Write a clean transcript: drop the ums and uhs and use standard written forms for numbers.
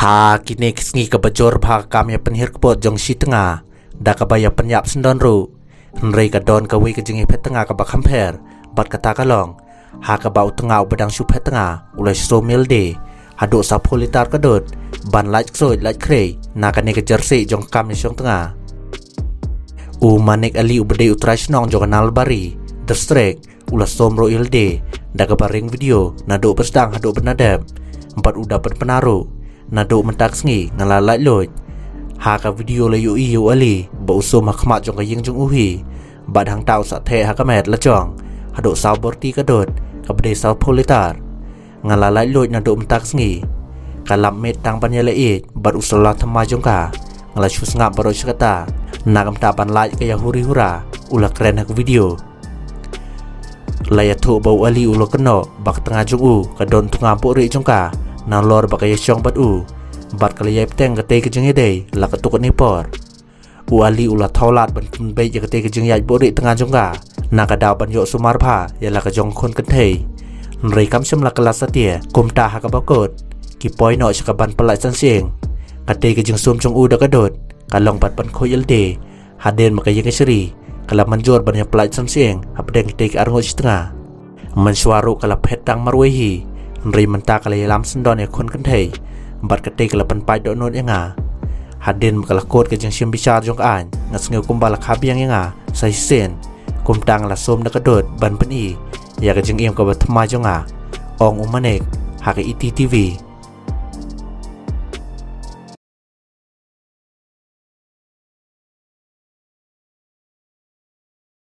Ha kini kisngi kebajor bha kami penhir kepot jong si Tnga da kabaya Pyniap sendon ru Hynrei kadon kawi kejingi pet Tnga ka bakamper bat kata kalong ha ka bau Tnga bedang su pet Tnga ulai so milde hado sa politar kadot ban laj soi laj krei na kani ke jersey jong kami song Tnga manik ali ubede utrai snong jong nalbari distrek ula somro ilde da kabaring video na do pesdang hado benadam empat udah berpenaruh nado mentak sngi ngalalai loj ha ka video le yu yu ali ba uso makmat jong ka ying jong uhi bad hang tau sa the ha ka met la jong hado saw borti ka dot ka bde saw politar ngalalai loj nado mentak sngi kalam met tang pan yale it bad usala thama jong ka ngala chus ngap baro chkata nagam ta pan lai ka ya huri hura ula keren ha video laya tho bau ali ulo keno bak tengah jong u ka don tunga po ri jong ka nang lor bakaya syong bat u bat kali yai peteng kate kejeng yai la katuk ni por u ali ula tholat ban kun bei je kate kejeng yai bori tengah jongga na ka daw ban yo sumar pha ya la ka jong khon kan thei rei kam sem la kala satia kum ta ha ka bakot ki poi no chka ban Pyllait san shyieng kate kejeng sum jong u da ka dot ka long bat ban khoyel de haden ma ka yeng sri kala manjor ban ya Pyllait san shyieng apdeng kate ka arngo Tnga man swaru kala phetang marwehi Hynrei menta kala yalam sendon ya kon kan thei bat kate kala pan pai do non nga hadin kala kot ke jeng sim bichar jong an ngas ngeu kumbala khabiang nga sai sen kum tang la som na kadot ban pan i ya ke jeng em ka bat ma jong ong umanek ha ke ITTV